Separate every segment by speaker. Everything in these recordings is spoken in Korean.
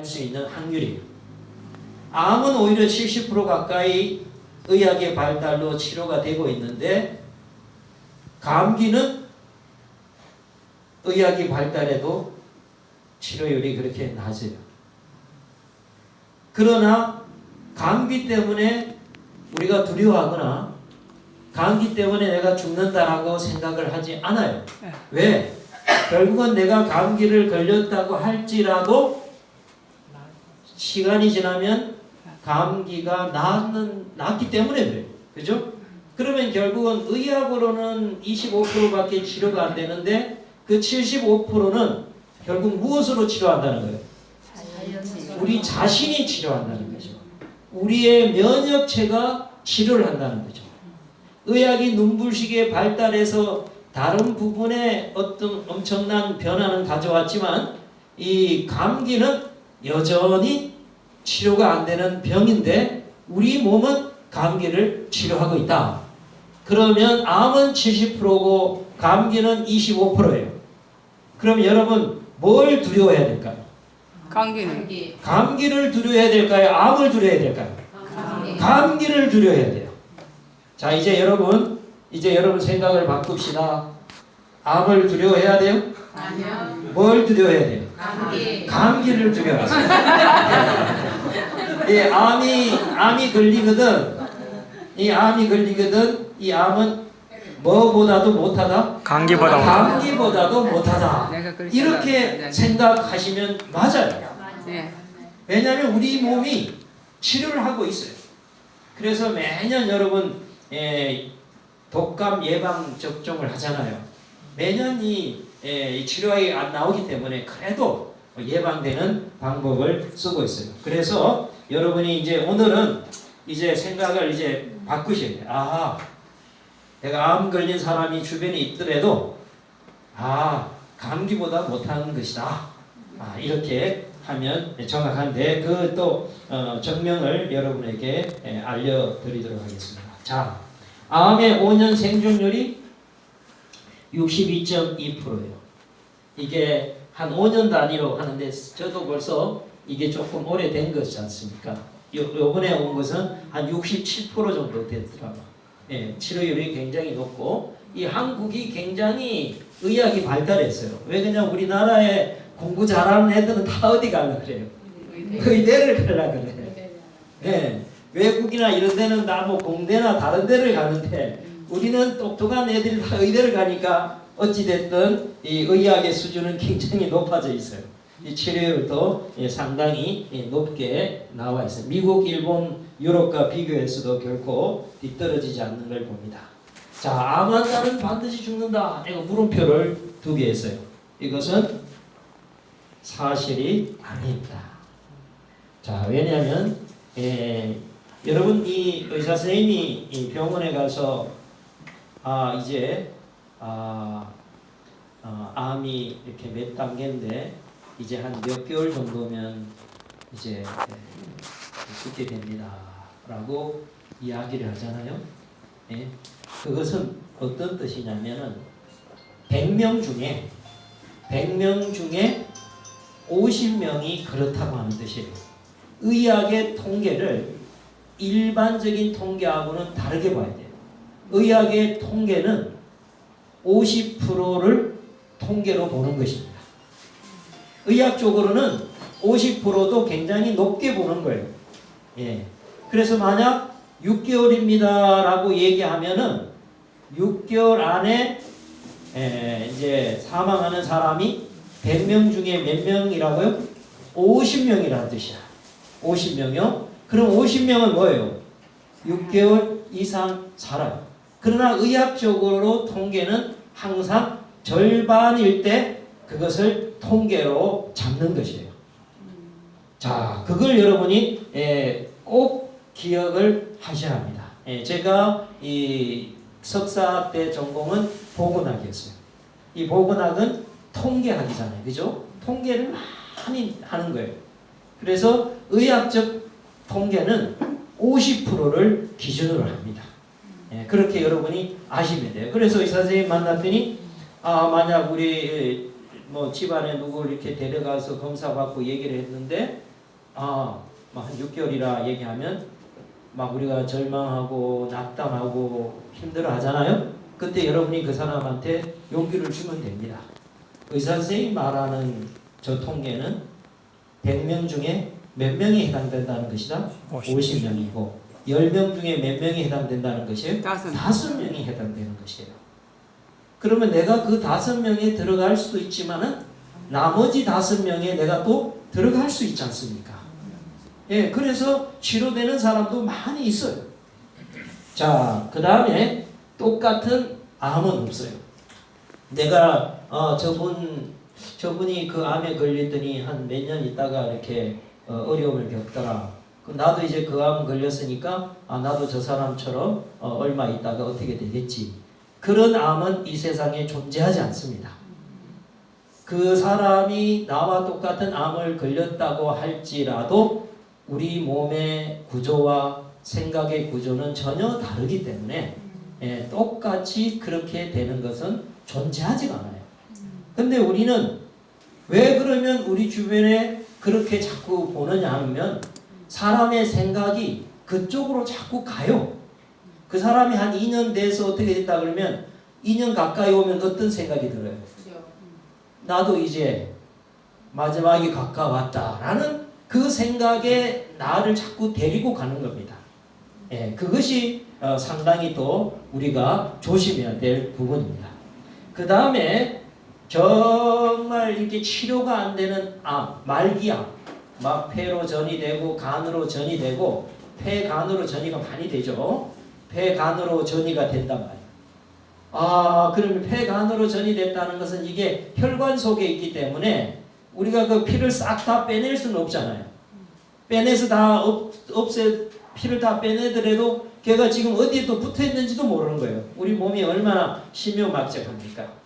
Speaker 1: 수 있는 확률이에요. 암은 오히려 70% 가까이 의학의 발달로 치료가 되고 있는데 감기는 의학이 발달해도 치료율이 그렇게 낮아요. 그러나 감기 때문에 우리가 두려워하거나 감기 때문에 내가 죽는다라고 생각을 하지 않아요. 왜? 결국은 내가 감기를 걸렸다고 할지라도 시간이 지나면 감기가 낫기 때문에 그래요. 그죠? 그러면 결국은 의학으로는 25%밖에 치료가 안 되는데 그 75%는 결국 무엇으로 치료한다는 거예요? 우리 자신이 치료한다는 거죠. 우리의 면역체가 치료를 한다는 거죠. 의학이 눈부시게 발달해서 다른 부분에 어떤 엄청난 변화는 가져왔지만 이 감기는 여전히 치료가 안 되는 병인데 우리 몸은 감기를 치료하고 있다. 그러면 암은 70%고 감기는 25%예요. 그럼 여러분 뭘 두려워해야 될까요? 감기를 두려워해야 될까요? 암을 두려워해야 될까요? 감기를 두려워해야 돼요. 자, 이제 여러분 생각을 바꿉시다. 암을 두려워해야 돼요?
Speaker 2: 아니요.
Speaker 1: 뭘 두려워해야 돼요? 감기를 두려워하세요. 예, 암이 걸리거든. 이 암은 뭐보다도 못하다? 감기보다도 못하다. 이렇게 생각하시면 맞아요. 왜냐하면 우리 몸이 치료를 하고 있어요. 그래서 매년 여러분 독감 예방 접종을 하잖아요. 매년 이 치료약이 안 나오기 때문에 그래도 예방되는 방법을 쓰고 있어요. 그래서 여러분이 이제 오늘은 이제 생각을 이제 바꾸셔야 돼요. 아, 내가 암 걸린 사람이 주변에 있더라도 감기보다 못하는 것이다. 이렇게 하면 정확한데 그 또 증명을 여러분에게 알려드리도록 하겠습니다. 자, 암의 5년 생존율이 62.2%예요. 이게 한 5년 단위로 하는데 저도 벌써 이게 조금 오래된 것이지 않습니까? 요번에 온 것은 한 67% 정도 되더라고요. 예, 치료율이 굉장히 높고 이 한국이 굉장히 의학이 발달했어요. 왜 그냥 우리나라에 공부 잘하는 애들은 다 어디 가려 그래요? 의대를 가려 그래요. 예, 외국이나 이런 데는 다 뭐 공대나 다른 데를 가는데 우리는 똑똑한 애들이 다 의대를 가니까 어찌됐든 이 의학의 수준은 굉장히 높아져 있어요. 이 치료율도 상당히 높게 나와 있어요. 미국, 일본, 유럽과 비교해서도 결코 뒤떨어지지 않는 걸 봅니다. 자, 암 환자는 반드시 죽는다. 이거 물음표를 2개 했어요. 이것은 사실이 아닙니다. 자, 왜냐하면 여러분 이 의사 선생님이 이 병원에 가서 이제 암이 이렇게 몇 단계인데 이제 한 몇 개월 정도면 이제 죽게 됩니다라고 이야기를 하잖아요. 예? 그것은 어떤 뜻이냐면은 100명 중에 50명이 그렇다고 하는 뜻이에요. 의학의 통계를 일반적인 통계하고는 다르게 봐야 돼요. 의학의 통계는 50%를 통계로 보는 것입니다. 의학적으로는 50%도 굉장히 높게 보는 거예요. 예. 그래서 만약 6개월입니다라고 얘기하면은 6개월 안에 이제 사망하는 사람이 100명 중에 몇 명이라고요? 50명이라는 뜻이야. 50명이요? 그럼 50명은 뭐예요? 6개월 이상 살아요. 그러나 의학적으로 통계는 항상 절반일 때 그것을 통계로 잡는 것이에요. 자, 그걸 여러분이 꼭 기억을 하셔야 합니다. 제가 이 석사 때 전공은 보건학이었어요. 이 보건학은 통계학이잖아요. 그죠? 통계를 많이 하는 거예요. 그래서 의학적 통계는 50%를 기준으로 합니다. 그렇게 여러분이 아시면 돼요. 그래서 의사 선생님 만났더니 만약 우리 뭐 집안에 누구 이렇게 데려가서 검사 받고 얘기를 했는데 막 한 6개월이라 얘기하면 막 우리가 절망하고 낙담하고 힘들어 하잖아요. 그때 여러분이 그 사람한테 용기를 주면 됩니다. 의사 선생님이 말하는 저 통계는 100명 중에 몇 명이 해당된다는 것이다? 50명이고 10명 중에 몇 명이 해당된다는 것이에요? 5명이 해당되는 것이에요. 그러면 내가 그 5명에 들어갈 수도 있지만은 나머지 5명에 내가 또 들어갈 수 있지 않습니까? 예, 그래서 치료되는 사람도 많이 있어요. 자, 그 다음에 똑같은 암은 없어요. 내가 저분이 그 암에 걸렸더니 한 몇 년 있다가 이렇게 어려움을 겪더라. 나도 이제 그 암 걸렸으니까 나도 저 사람처럼 얼마 있다가 어떻게 되겠지. 그런 암은 이 세상에 존재하지 않습니다. 그 사람이 나와 똑같은 암을 걸렸다고 할지라도 우리 몸의 구조와 생각의 구조는 전혀 다르기 때문에 똑같이 그렇게 되는 것은 존재하지가 않아요. 근데 우리는 왜 그러면 우리 주변에 그렇게 자꾸 보느냐 하면 사람의 생각이 그쪽으로 자꾸 가요. 그 사람이 한 2년 돼서 어떻게 됐다 그러면 2년 가까이 오면 어떤 생각이 들어요? 나도 이제 마지막이 가까웠다라는 그 생각에 나를 자꾸 데리고 가는 겁니다. 그것이 상당히 또 우리가 조심해야 될 부분입니다. 그 다음에 정말 이렇게 치료가 안 되는 암, 말기암, 막 폐로 전이 되고 간으로 전이 되고 폐간으로 전이가 많이 되죠. 폐간으로 전이가 된단 말이에요. 그러면 폐간으로 전이 됐다는 것은 이게 혈관 속에 있기 때문에 우리가 그 피를 싹 다 빼낼 수는 없잖아요. 빼내서 다 피를 다 빼내더라도 걔가 지금 어디에 또 붙어 있는지도 모르는 거예요. 우리 몸이 얼마나 신묘막적합니까?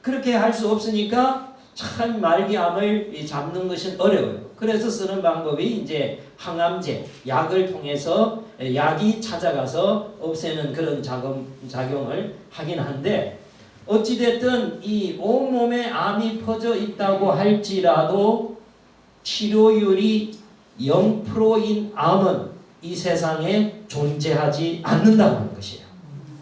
Speaker 1: 그렇게 할 수 없으니까 참 말기암을 잡는 것은 어려워요. 그래서 쓰는 방법이 이제 항암제, 약을 통해서 약이 찾아가서 없애는 그런 작용을 하긴 한데 어찌됐든 이 온몸에 암이 퍼져 있다고 할지라도 치료율이 0%인 암은 이 세상에 존재하지 않는다고 하는 것이에요.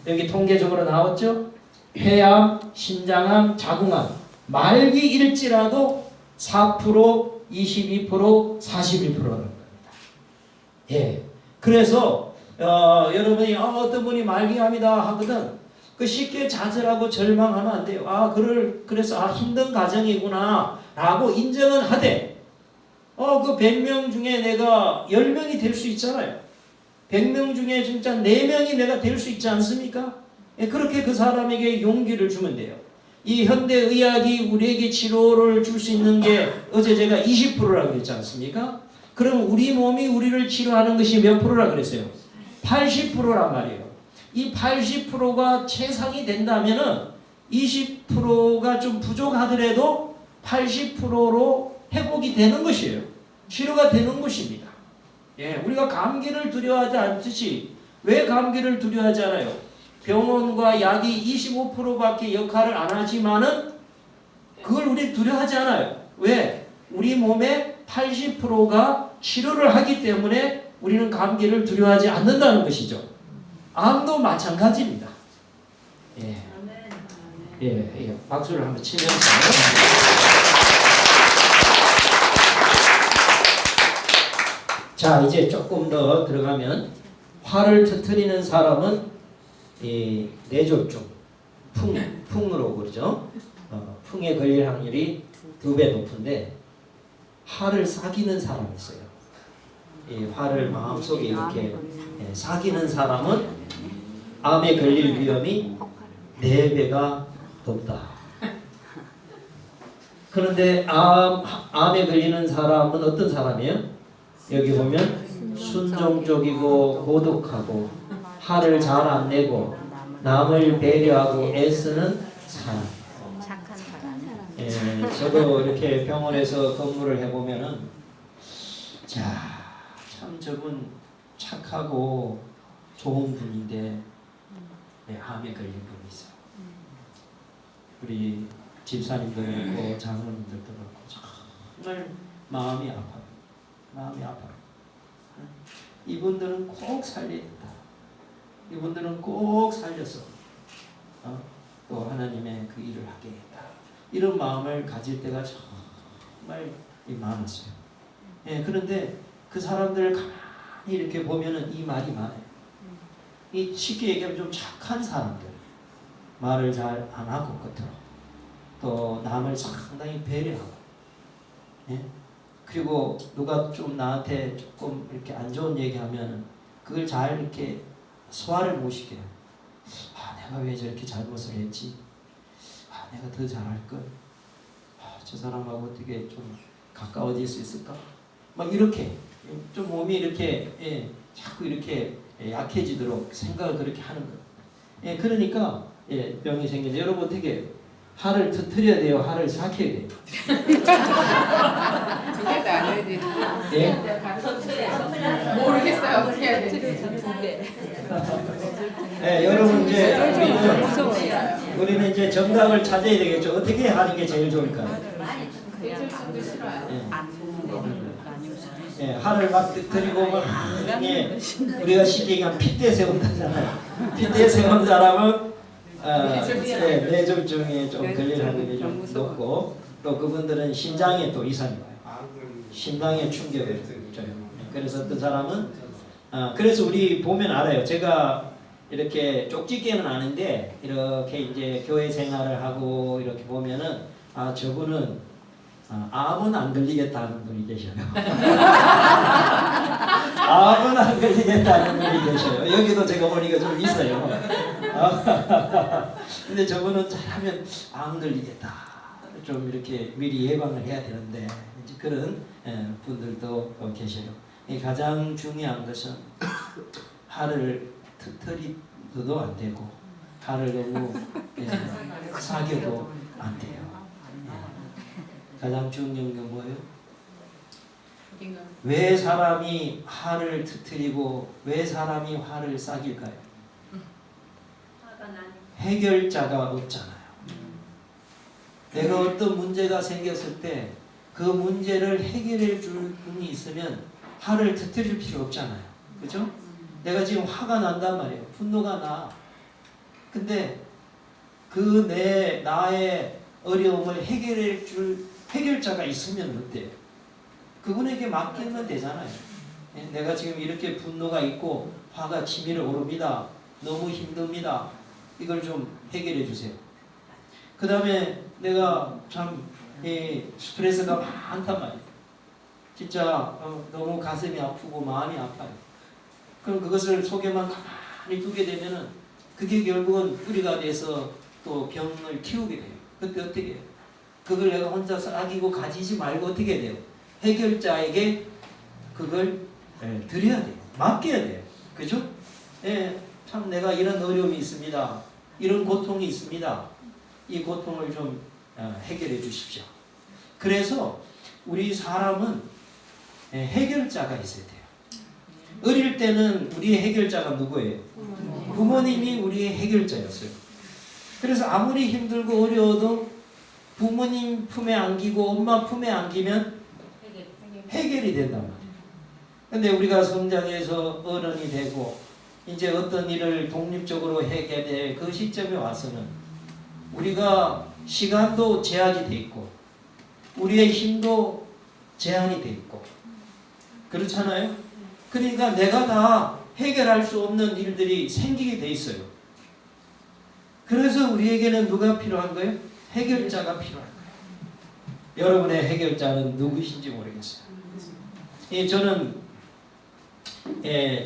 Speaker 1: 여기 통계적으로 나왔죠? 폐암, 신장암, 자궁암, 말기일지라도 4%, 22%, 41%라는 겁니다. 그래서 여러분이 어떤 분이 말기암이다 하거든 그 쉽게 좌절하고 절망하면 안 돼요. 그래서 힘든 가정이구나 라고 인정은 하되 그 100명 중에 내가 10명이 될 수 있잖아요. 100명 중에 진짜 4명이 내가 될 수 있지 않습니까? 그렇게 그 사람에게 용기를 주면 돼요. 이 현대의학이 우리에게 치료를 줄 수 있는 게 어제 제가 20%라고 그랬지 않습니까? 그럼 우리 몸이 우리를 치료하는 것이 몇 프로라 그랬어요? 80%란 말이에요. 이 80%가 최상이 된다면은 20%가 좀 부족하더라도 80%로 회복이 되는 것이에요. 치료가 되는 것입니다. 우리가 감기를 두려워하지 않듯이 왜 감기를 두려워하지 않아요? 병원과 약이 25%밖에 역할을 안 하지만은 그걸 우리 두려워하지 않아요. 왜? 우리 몸의 80%가 치료를 하기 때문에 우리는 감기를 두려워하지 않는다는 것이죠. 암도 마찬가지입니다. 박수를 한번 치면서 자, 이제 조금 더 들어가면 화를 터뜨리는 사람은 뇌졸중, 풍으로 그러죠. 풍에 걸릴 확률이 2배 높은데 화를 사귀는 사람이 있어요. 화를 마음속에 이렇게 사귀는 사람은 암에 걸릴 위험이 4배가 높다. 그런데 암에 걸리는 사람은 어떤 사람이에요? 여기 보면 순종적이고 고독하고 화를 잘 안 내고 남을 배려하고 애쓰는 사람.
Speaker 2: 착한 사람.
Speaker 1: 저도 이렇게 병원에서 근무를 해보면은 참 저분 착하고 좋은 분인데 암에 걸린 분이 있어요. 우리 집사님도 그렇고 장로님들도 그렇고 정말 마음이 아파요. 마음이 아파. 이분들은 꼭 살려야 된다. 이분들은 꼭 살려서 또 하나님의 그 일을 하겠다. 이런 마음을 가질 때가 정말 많았어요. 예, 그런데 그 사람들을 가만히 이렇게 보면은 이 말이 많아요. 이 쉽게 얘기하면 좀 착한 사람들, 말을 잘 안 하고 겉으로, 또 남을 상당히 배려하고, 예? 그리고 누가 좀 나한테 조금 이렇게 안 좋은 얘기하면은 그걸 잘 이렇게 소화를 못 시켜요. 아, 내가 왜 저렇게 잘못을 했지? 아, 내가 더 잘할 걸. 아, 저 사람하고 어떻게 좀 가까워질 수 있을까? 막 이렇게 좀 몸이 이렇게 자꾸 이렇게 약해지도록 생각을 그렇게 하는 거예요. 그러니까 병이 생겨서 여러분 어떻게 화를 터뜨려야 돼요? 화를 삭혀야 돼요?
Speaker 3: 두개도 안 해야 되지.
Speaker 1: 예?
Speaker 3: 모르겠어요. 어떻게 해야 되지.
Speaker 1: 여러분 이제 우리는 이제 정답을 찾아야 되겠죠. 어떻게 하는 게 제일 좋을까요? 화를 막 터뜨리고 막 우리가 쉽게 얘기하면 핏대 세운다잖아요. 핏대 세운 사람은 뇌졸중에 좀 걸릴 확률이 좀 높고, 또 그분들은 심장에 또 이상이 와요. 심장에 충격을 줘요. 그래서 어떤 사람은 그래서 우리 보면 알아요. 제가 이렇게 쪽집게는 아는데 이렇게 이제 교회 생활을 하고 이렇게 보면은 저분은 암은 안 걸리겠다는 분이 계셔요. 암은 안 걸리겠다는 분이 계셔요. 여기도 제가 보니까 좀 있어요. 근데 저분은 잘하면 안 걸리겠다. 좀 이렇게 미리 예방을 해야 되는데 이제 그런 분들도 계셔요. 가장 중요한 것은 화를 터뜨려도 안 되고 화를 너무 사겨도 안 돼요. 가장 중요한 건 뭐예요? 왜 사람이 화를 터뜨리고 왜 사람이 화를 싹일까요? 해결자가 없잖아요. 내가 어떤 문제가 생겼을 때 그 문제를 해결해 줄 분이 있으면 화를 터뜨릴 필요 없잖아요. 그죠? 내가 지금 화가 난단 말이에요. 분노가 나. 근데 그 나의 어려움을 해결해 줄 해결자가 있으면 어때요? 그분에게 맡기면 되잖아요. 내가 지금 이렇게 분노가 있고 화가 치밀어 오릅니다. 너무 힘듭니다. 이걸 좀 해결해 주세요. 그 다음에 내가 참 스트레스가 많단 말이에요. 진짜 너무 가슴이 아프고 마음이 아파요. 그럼 그것을 속에만 가만히 두게 되면은 그게 결국은 뿌리가 돼서 또 병을 키우게 돼요. 그때 어떻게 해요? 그걸 내가 혼자서 아끼고 가지지 말고 어떻게 돼요? 해결자에게 그걸 드려야 돼요. 맡겨야 돼요. 그죠? 참 내가 이런 어려움이 있습니다. 이런 고통이 있습니다. 이 고통을 좀 해결해 주십시오. 그래서 우리 사람은 해결자가 있어야 돼요. 어릴 때는 우리의 해결자가 누구예요? 부모님이 우리의 해결자였어요. 그래서 아무리 힘들고 어려워도 부모님 품에 안기고 엄마 품에 안기면 해결이 된단 말이에요. 근데 우리가 성장해서 어른이 되고 이제 어떤 일을 독립적으로 해결될 그 시점에 와서는 우리가 시간도 제약이 돼 있고 우리의 힘도 제한이 돼 있고 그렇잖아요. 그러니까 내가 다 해결할 수 없는 일들이 생기게 돼 있어요. 그래서 우리에게는 누가 필요한 거예요? 해결자가 필요한 거예요. 여러분의 해결자는 누구신지 모르겠어요. 저는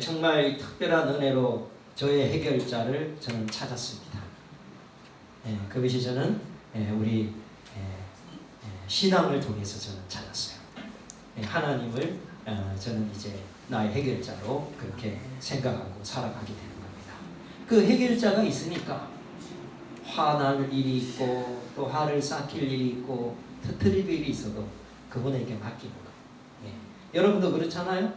Speaker 1: 정말 특별한 은혜로 저의 해결자를 저는 찾았습니다. 그것이 저는 우리 신앙을 통해서 저는 찾았어요. 하나님을 저는 이제 나의 해결자로 그렇게 생각하고 살아가게 되는 겁니다. 그 해결자가 있으니까 화날 일이 있고 또 화를 삭힐 일이 있고 터뜨릴 일이 있어도 그분에게 맡기는 거예요. 여러분도 그렇잖아요.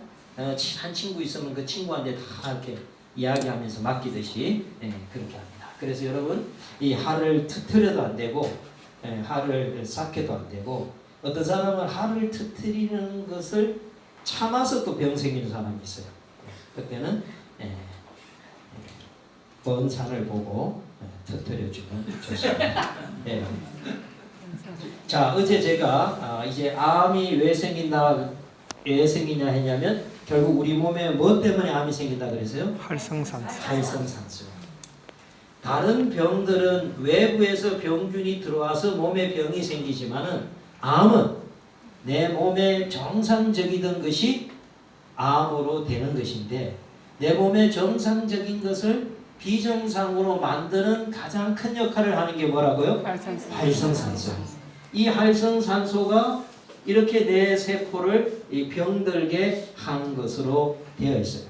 Speaker 1: 친한 친구 있으면 그 친구한테 다 이렇게 이야기하면서 맡기듯이 그렇게 합니다. 그래서 여러분 이 화를 터뜨려도 안 되고 화를 삭혀도 안 되고 어떤 사람은 화를 터뜨리는 것을 참아서 또 병 생기는 사람이 있어요. 그때는 먼 산을 보고 터뜨려주면 좋습니다. 예. 자, 어제 제가 이제 암이 왜 생기냐 했냐면 결국 우리 몸에 뭐 때문에 암이 생긴다 그랬어요? 활성산소. 다른 병들은 외부에서 병균이 들어와서 몸에 병이 생기지만은 암은 내 몸에 정상적이던 것이 암으로 되는 것인데 내 몸에 정상적인 것을 비정상으로 만드는 가장 큰 역할을 하는 게 뭐라고요? 활성산소. 이 활성산소가 이렇게 내 세포를 병들게 하는 것으로 되어 있어요.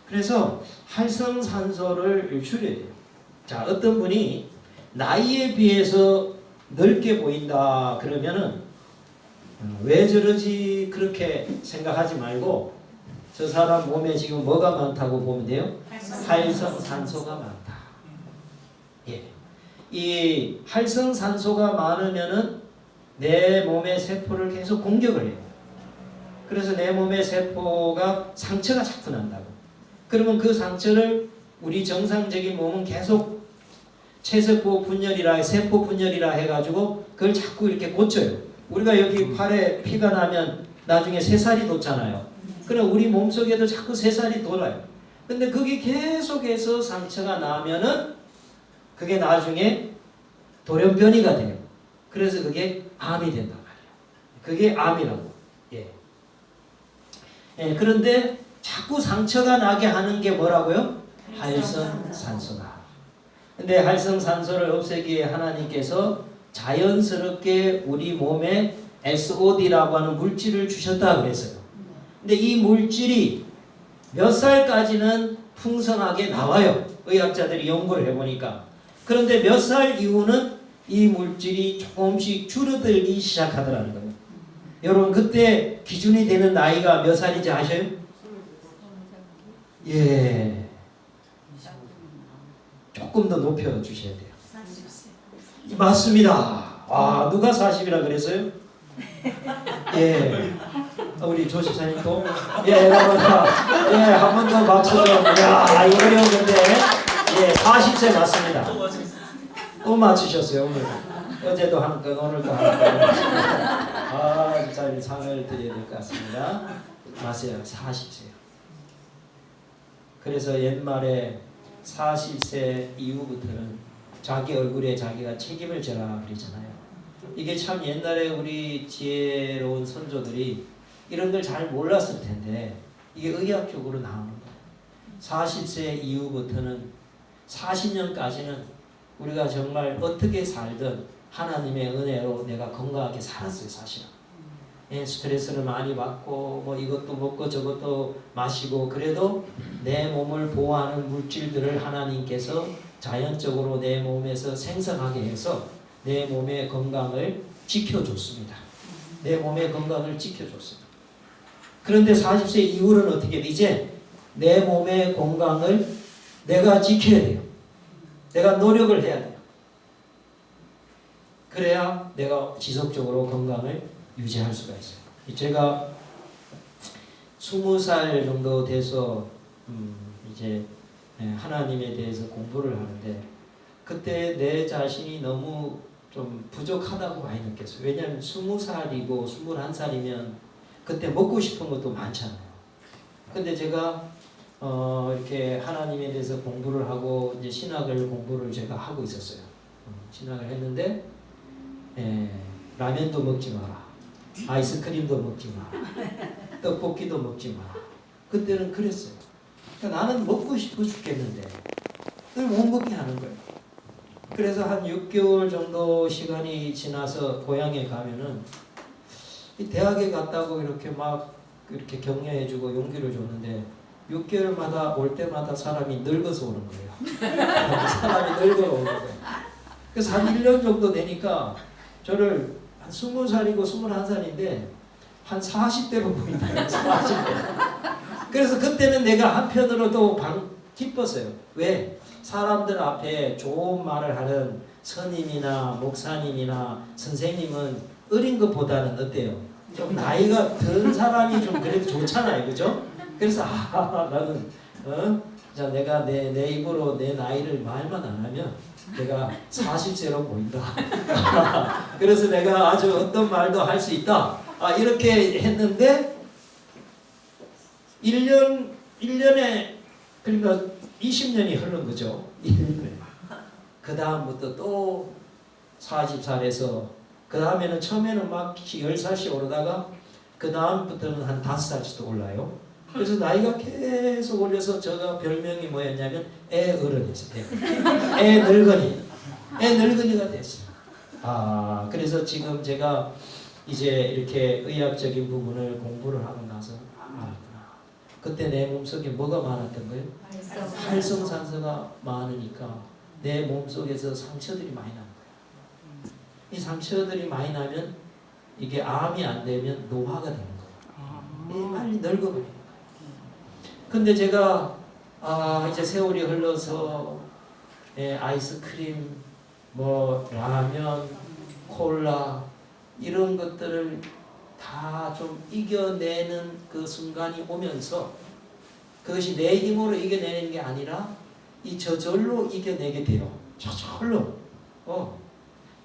Speaker 1: 그래서 활성산소를 줄여야 돼요. 자, 어떤 분이 나이에 비해서 넓게 보인다 그러면은 왜 저러지 그렇게 생각하지 말고 저 사람 몸에 지금 뭐가 많다고 보면 돼요? 활성산소가 많다. 예. 이 활성산소가 많으면은 내 몸의 세포를 계속 공격을 해요. 그래서 내 몸의 세포가 상처가 자꾸 난다고. 그러면 그 상처를 우리 정상적인 몸은 계속 체세포 분열이라 세포 분열이라 해가지고 그걸 자꾸 이렇게 고쳐요. 우리가 여기 팔에 피가 나면 나중에 새살이 돋잖아요. 그럼 우리 몸속에도 자꾸 새살이 돌아요. 근데 그게 계속해서 상처가 나면은 그게 나중에 돌연변이가 돼요. 그래서 그게 암이 된단 말이에요. 그게 암이라고. 예. 예, 그런데 자꾸 상처가 나게 하는 게 뭐라고요? 활성산소다. 근데 활성산소를 없애기에 하나님께서 자연스럽게 우리 몸에 SOD라고 하는 물질을 주셨다 그랬어요. 근데 이 물질이 몇 살까지는 풍성하게 나와요. 의학자들이 연구를 해보니까. 그런데 몇 살 이후는 이 물질이 조금씩 줄어들기 시작하더라는 거예요. 여러분 그때 기준이 되는 나이가 몇 살인지 아셔요? 예. 조금 더 높여주셔야 돼요. 40세. 맞습니다. 아, 누가 40이라 그랬어요? 예. 우리 조십사님 또? 예, 여러분. 예, 한 번 더 박수 좀. 야, 이거 어려운 건데. 예, 40세 맞습니다. 또 맞추셨어요, 오늘. 어제도 한 건, 오늘도 한 건. 아, 진짜 상을 드려야 될 것 같습니다. 맞아요, 40세요. 그래서 옛말에 40세 이후부터는 자기 얼굴에 자기가 책임을 져라 그러잖아요. 이게 참 옛날에 우리 지혜로운 선조들이 이런 걸 잘 몰랐을 텐데 이게 의학적으로 나오는 거예요. 40세 이후부터는 40년까지는 우리가 정말 어떻게 살든 하나님의 은혜로 내가 건강하게 살았어요, 사실은. 예, 스트레스를 많이 받고 뭐 이것도 먹고 저것도 마시고 그래도 내 몸을 보호하는 물질들을 하나님께서 자연적으로 내 몸에서 생성하게 해서 내 몸의 건강을 지켜줬습니다. 내 몸의 건강을 지켜줬습니다. 그런데 40세 이후로는 어떻게 돼? 이제 내 몸의 건강을 내가 지켜야 돼요. 내가 노력을 해야 돼요. 그래야 내가 지속적으로 건강을 유지할 수가 있어요. 제가 20살 정도 돼서 이제 하나님에 대해서 공부를 하는데 그때 내 자신이 너무 좀 부족하다고 많이 느꼈어요. 왜냐하면 20살이고 21살이면 그때 먹고 싶은 것도 많잖아요. 근데 제가 이렇게 하나님에 대해서 공부를 하고 이제 신학을 공부를 제가 하고 있었어요. 신학을 했는데 라면도 먹지 마라. 아이스크림도 먹지 마라. 떡볶이도 먹지 마라. 그때는 그랬어요. 그러니까 나는 먹고 싶어 죽겠는데 그걸 못 먹게 하는 거예요. 그래서 한 6개월 정도 시간이 지나서 고향에 가면은 이 대학에 갔다고 이렇게 막 이렇게 격려해주고 용기를 줬는데 6개월마다 올 때마다 사람이 늙어서 오는 거예요. 사람이 늙어 오는 거예요. 그래서 한 1년 정도 되니까 저를 한 20살이고 21살인데 한 40대로 보인다. 40대. 그래서 그때는 내가 한편으로 또 기뻤어요. 왜? 사람들 앞에 좋은 말을 하는 스님이나 목사님이나 선생님은 어린 것보다는 어때요? 좀 나이가 든 사람이 좀 그래도 좋잖아요, 그죠? 그래서 나는 자 내가 내 입으로 내 나이를 말만 안 하면 내가 40세로 보인다. 그래서 내가 아주 어떤 말도 할 수 있다. 이렇게 했는데 1년에 그러니까 20년이 흐른 거죠. 1년에. 그 다음부터 또 40살에서 그 다음에는 처음에는 막 10살씩 오르다가 그 다음부터는 한 5살씩 올라요. 그래서 나이가 계속 올려서 제가 별명이 뭐였냐면 애어른이었어요. 애늙은이가 됐어요. 그래서 지금 제가 이제 이렇게 의학적인 부분을 공부를 하고 나서 알았구나. 그때 내 몸속에 뭐가 많았던 거예요? 활성산소가 많으니까 내 몸속에서 상처들이 많이 나는 거예요. 이 상처들이 많이 나면 이게 암이 안 되면 노화가 되는 거예요. 빨리 늙어버리는 거예요. 근데 제가 이제 세월이 흘러서 아이스크림, 뭐 라면, 콜라 이런 것들을 다 좀 이겨내는 그 순간이 오면서 그것이 내 힘으로 이겨내는 게 아니라 이 저절로 이겨내게 돼요.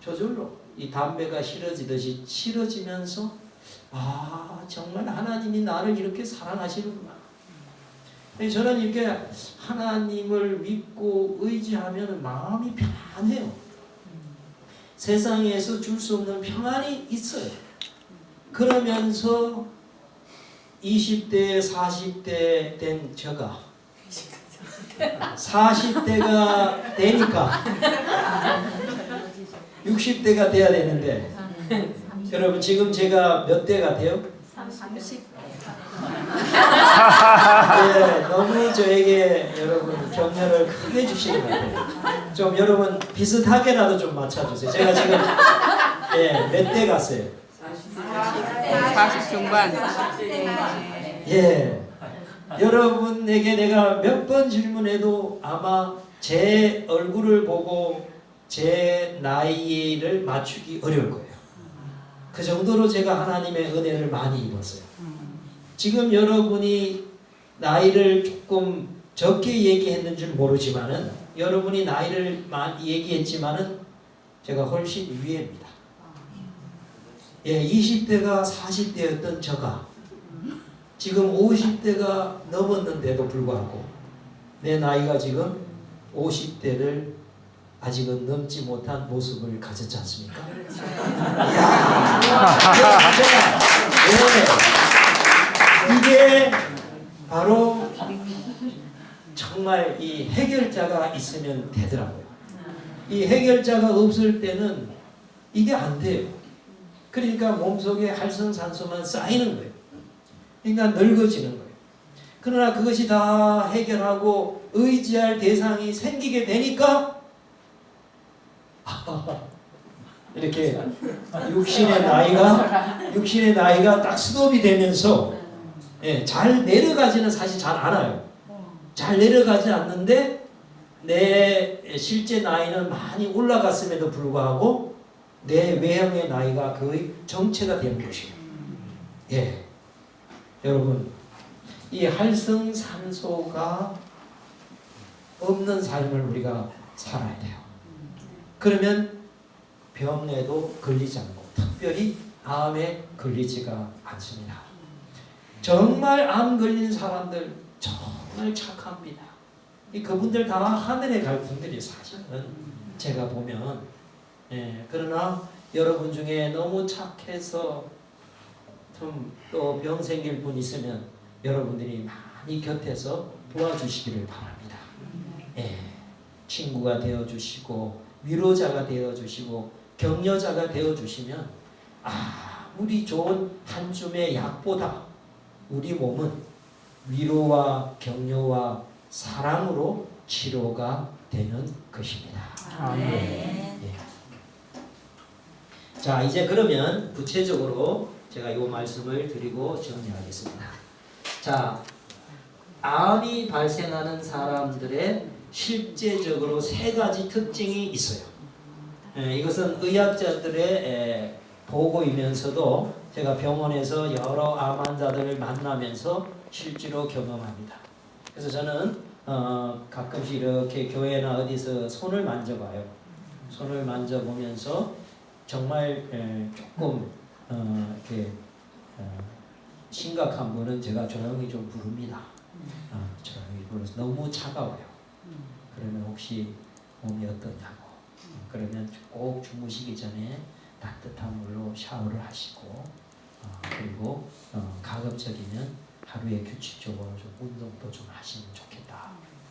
Speaker 1: 저절로 이 담배가 싫어지듯이 싫어지면서 정말 하나님이 나를 이렇게 사랑하시는구나. 저는 이렇게 하나님을 믿고 의지하면 마음이 편해요. 세상에서 줄 수 없는 평안이 있어요. 그러면서 20대, 40대 된 제가 40대가 되니까 60대가 돼야 되는데 여러분 지금 제가 몇 대 같아요?
Speaker 2: 30.
Speaker 1: 너무 저에게 여러분 격려를 크게 주시는 것 같아요. 좀 여러분 비슷하게라도 좀 맞춰주세요. 제가 지금 몇 대 갔어요?
Speaker 3: 40 중반.
Speaker 1: 여러분에게 내가 몇 번 질문해도 아마 제 얼굴을 보고 제 나이를 맞추기 어려울 거예요. 그 정도로 제가 하나님의 은혜를 많이 입었어요. 지금 여러분이 나이를 조금 적게 얘기했는 줄 모르지만은 여러분이 나이를 많이 얘기했지만은 제가 훨씬 위에입니다. 20대가 40대였던 저가 지금 50대가 넘었는데도 불구하고 내 나이가 지금 50대를 아직은 넘지 못한 모습을 가졌지 않습니까? 이게 바로 정말 이 해결자가 있으면 되더라고요. 이 해결자가 없을 때는 이게 안 돼요. 그러니까 몸속에 활성산소만 쌓이는 거예요. 그러니까 늙어지는 거예요. 그러나 그것이 다 해결하고 의지할 대상이 생기게 되니까 이렇게 육신의 나이가 딱 스톱이 되면서 잘 내려가지는 사실 잘 않아요. 잘 내려가지 않는데 내 실제 나이는 많이 올라갔음에도 불구하고 내 외형의 나이가 거의 정체가 되는 것이에요. 여러분 이 활성산소가 없는 삶을 우리가 살아야 돼요. 그러면 병에도 걸리지 않고 특별히 암에 걸리지가 않습니다. 정말 암 걸린 사람들 정말 착합니다. 그분들 다 하늘에 갈 분들이 사실은 제가 보면 그러나 여러분 중에 너무 착해서 좀 또 병 생길 분 있으면 여러분들이 많이 곁에서 도와주시기를 바랍니다. 친구가 되어주시고 위로자가 되어주시고 격려자가 되어주시면 아무리 좋은 한 줌의 약보다 우리 몸은 위로와 격려와 사랑으로 치료가 되는 것입니다. 자, 이제 그러면 구체적으로 제가 이 말씀을 드리고 정리하겠습니다. 자, 암이 발생하는 사람들의 실제적으로 3가지 특징이 있어요. 이것은 의학자들의 보고이면서도 제가 병원에서 여러 암 환자들을 만나면서 실제로 경험합니다. 그래서 저는 가끔씩 이렇게 교회나 어디서 손을 만져봐요. 손을 만져보면서 정말 조금 이렇게 심각한 분은 제가 조용히 좀 부릅니다. 조용히 불러서 너무 차가워요. 그러면 혹시 몸이 어떠냐고. 그러면 꼭 주무시기 전에 따뜻한 물로 샤워를 하시고 그리고 가급적이면 하루에 규칙적으로 좀 운동도 좀 하시면 좋겠다.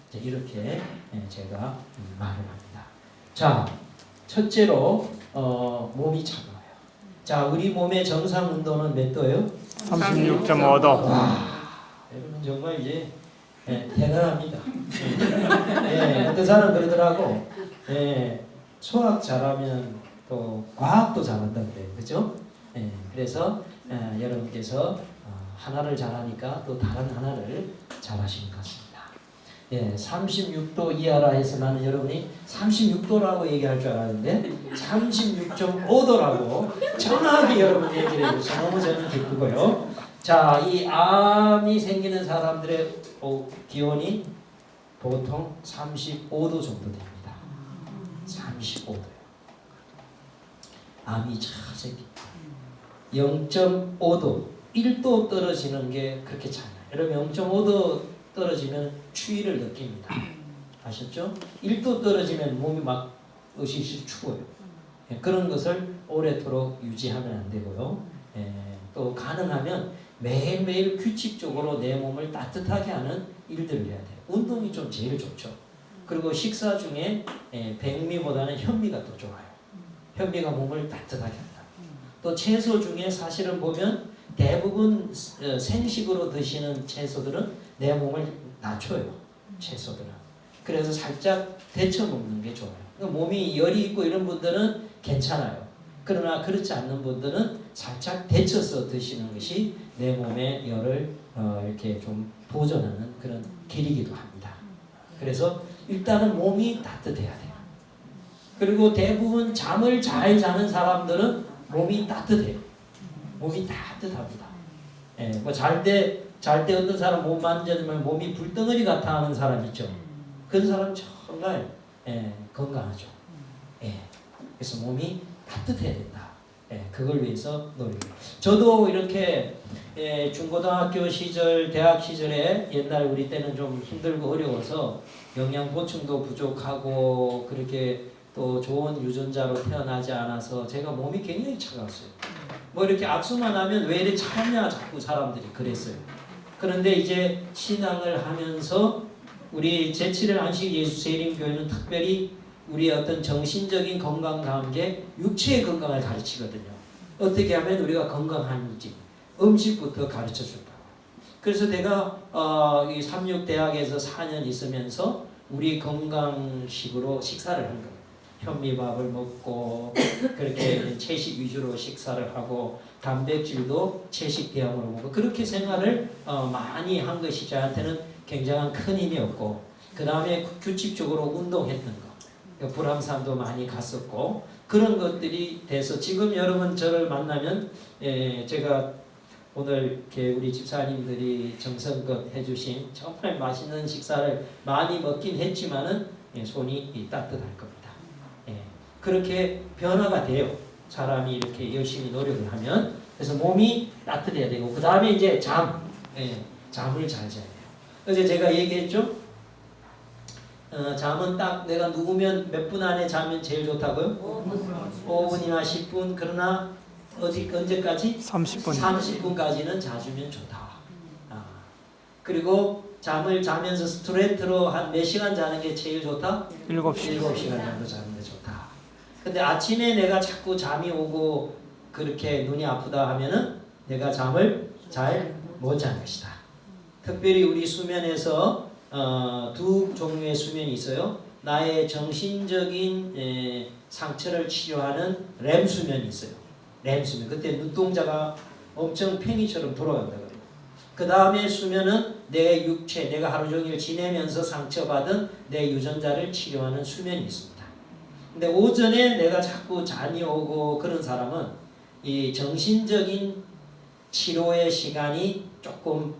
Speaker 1: 이제 이렇게 제가 말을 합니다. 자, 첫째로 몸이 차가워요. 자, 우리 몸의 정상 온도는 몇 도예요?
Speaker 4: 36.5도.
Speaker 1: 여러분 정말 이제 대단합니다. 어떤 사람 그러더라고. 수학 잘하면 또 과학도 잘한다 그래요, 그죠? 그래서 여러분께서 하나를 잘하니까 또 다른 하나를 잘하시는 것 같습니다. 36도 이하라 해서 나는 여러분이 36도라고 얘기할 줄 알았는데 36.5도라고 정확히 여러분 얘기를 해주셔서 너무 저는 기쁘고요. 자, 이 암이 생기는 사람들의 기온이 보통 35도 정도 됩니다. 35도요. 암이 잘 생깁니다. 0.5도, 1도 떨어지는 게 그렇게 차이나요. 여러분 0.5도 떨어지면 추위를 느낍니다. 아셨죠? 1도 떨어지면 몸이 막 으시시 추워요. 그런 것을 오래도록 유지하면 안 되고요. 또 가능하면 매일매일 규칙적으로 내 몸을 따뜻하게 하는 일들을 해야 돼요. 운동이 좀 제일 좋죠. 그리고 식사 중에 백미보다는 현미가 더 좋아요. 현미가 몸을 따뜻하게 한다. 또 채소 중에 사실은 보면 대부분 생식으로 드시는 채소들은 내 몸을 낮춰요. 채소들은. 그래서 살짝 데쳐 먹는 게 좋아요. 그러니까 몸이 열이 있고 이런 분들은 괜찮아요. 그러나 그렇지 않는 분들은 살짝 데쳐서 드시는 것이 내 몸의 열을 이렇게 좀 보존하는 그런 길이기도 합니다. 그래서 일단은 몸이 따뜻해야 돼요. 그리고 대부분 잠을 잘 자는 사람들은 몸이 따뜻해요. 몸이 따뜻합니다. 뭐 잘 때 어떤 사람 몸 만져주면 몸이 불덩어리 같아 하는 사람 있죠. 그런 사람 정말 건강하죠. 그래서 몸이 따뜻해야 된다. 그걸 위해서 노력해요. 저도 이렇게 중고등학교 시절, 대학 시절에 옛날 우리 때는 좀 힘들고 어려워서 영양 보충도 부족하고 그렇게 또 좋은 유전자로 태어나지 않아서 제가 몸이 굉장히 차가웠어요. 뭐 이렇게 악수만 하면 왜 이렇게 차냐 자꾸 사람들이 그랬어요. 그런데 이제 신앙을 하면서 우리 제7일 안식 예수 세림교회는 특별히 우리 어떤 정신적인 건강과 함께 육체의 건강을 가르치거든요. 어떻게 하면 우리가 건강한지 음식부터 가르쳐 준다고. 그래서 내가 이 삼육대학에서 4년 있으면서 우리 건강식으로 식사를 한 거예요. 현미밥을 먹고 그렇게 채식 위주로 식사를 하고 단백질도 채식 대용으로 먹고 그렇게 생활을 많이 한 것이 저한테는 굉장한 큰 힘이었고 그 다음에 규칙적으로 운동했던 거 불암산도 많이 갔었고 그런 것들이 돼서 지금 여러분 저를 만나면 제가 오늘 이렇게 우리 집사님들이 정성껏 해주신 정말 맛있는 식사를 많이 먹긴 했지만은 손이 따뜻할 겁니다. 그렇게 변화가 돼요. 사람이 이렇게 열심히 노력을 하면. 그래서 몸이 따뜻해야 되고 그 다음에 이제 잠을 잘 자야 돼요. 어제 제가 얘기했죠. 잠은 딱 내가 누우면 몇 분 안에 자면 제일 좋다고요? 5분이나 10분. 그러나 언제까지?
Speaker 4: 30분.
Speaker 1: 30분까지는 자주면 좋다. 그리고 잠을 자면서 스트레이트로 한 몇 시간 자는 게 제일 좋다? 7시간 정도 자는 게 좋다. 근데 아침에 내가 자꾸 잠이 오고 그렇게 눈이 아프다 하면은 내가 잠을 잘 못 자는 것이다. 특별히 우리 수면에서 두 종류의 수면이 있어요. 나의 정신적인 상처를 치료하는 렘 수면이 있어요. 렘 수면. 그때 눈동자가 엄청 팽이처럼 돌아간다 그래요. 그 다음에 수면은 내 육체, 내가 하루 종일 지내면서 상처받은 내 유전자를 치료하는 수면이 있습니다. 근데 오전에 내가 자꾸 잠이 오고 그런 사람은 이 정신적인 치료의 시간이 조금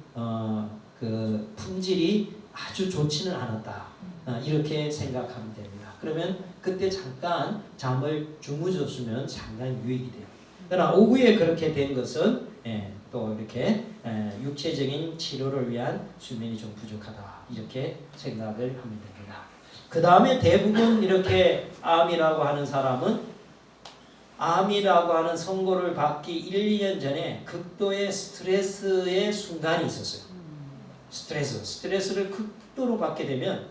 Speaker 1: 그 품질이 아주 좋지는 않았다. 이렇게 생각하면 됩니다. 그러면 그때 잠깐 잠을 주무셨으면 상당히 유익이 돼요. 그러나 오후에 그렇게 된 것은 또 이렇게 육체적인 치료를 위한 수면이 좀 부족하다 이렇게 생각을 하면 됩니다. 그 다음에 대부분 이렇게 암이라고 하는 사람은 암이라고 하는 선고를 받기 1, 2년 전에 극도의 스트레스의 순간이 있었어요. 스트레스를 극도로 받게 되면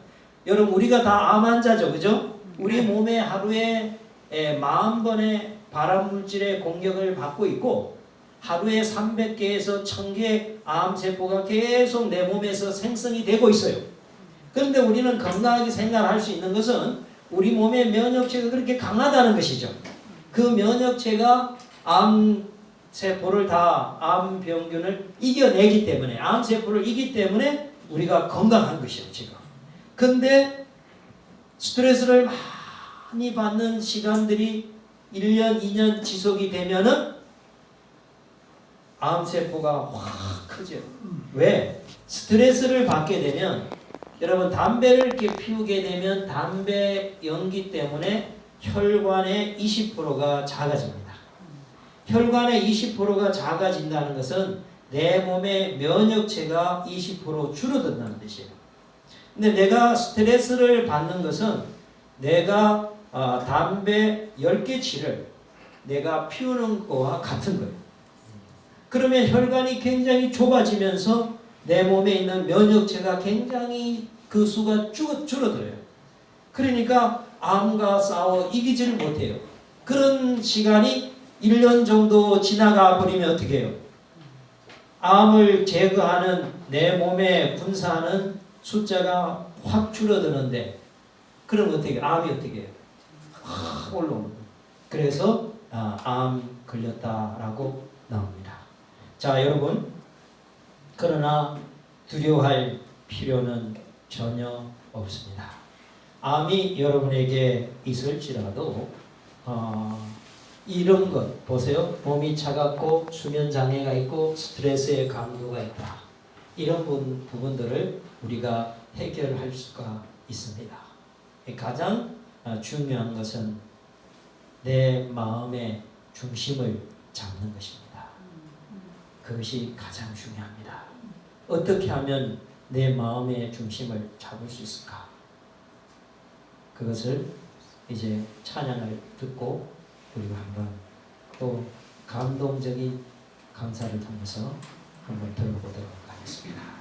Speaker 1: 여러분 우리가 다 암 환자죠, 그죠? 우리 몸에 하루에 40번의 발암물질의 공격을 받고 있고 하루에 300개에서 1000개의 암세포가 계속 내 몸에서 생성이 되고 있어요. 그런데 우리는 건강하게 생각할 수 있는 것은 우리 몸의 면역체가 그렇게 강하다는 것이죠. 그 면역체가 암세포를 다 암병균을 이겨내기 때문에 암세포를 이기기 때문에 우리가 건강한 것이에요 지금. 근데 스트레스를 많이 받는 시간들이 1년, 2년 지속이 되면은 암세포가 확 크죠. 왜? 스트레스를 받게 되면 여러분 담배를 이렇게 피우게 되면 담배 연기 때문에 혈관의 20%가 작아집니다. 혈관의 20%가 작아진다는 것은 내 몸의 면역체가 20% 줄어든다는 뜻이에요. 근데 내가 스트레스를 받는 것은 내가 담배 10개치를 내가 피우는 거와 같은 거예요. 그러면 혈관이 굉장히 좁아지면서 내 몸에 있는 면역체가 굉장히 그 수가 줄어들어요. 그러니까 암과 싸워 이기지를 못해요. 그런 시간이 1년 정도 지나가 버리면 어떻게 해요? 암을 제거하는 내 몸에 분사하는 숫자가 확 줄어드는데 그럼 어떻게 해요? 암이 어떻게 해요? 확 올라오는 거예요. 그래서 암 걸렸다라고 나옵니다. 자 여러분, 그러나 두려워할 필요는 전혀 없습니다. 암이 여러분에게 있을지라도 이런 것 보세요. 몸이 차갑고 수면 장애가 있고 스트레스의 강도가 있다. 이런 부분들을 우리가 해결할 수가 있습니다. 가장 중요한 것은 내 마음의 중심을 잡는 것입니다. 그것이 가장 중요합니다. 어떻게 하면 내 마음의 중심을 잡을 수 있을까? 그것을 이제 찬양을 듣고 우리가 한번 또 감동적인 강사를 통해서 한번 들어보도록 하겠습니다.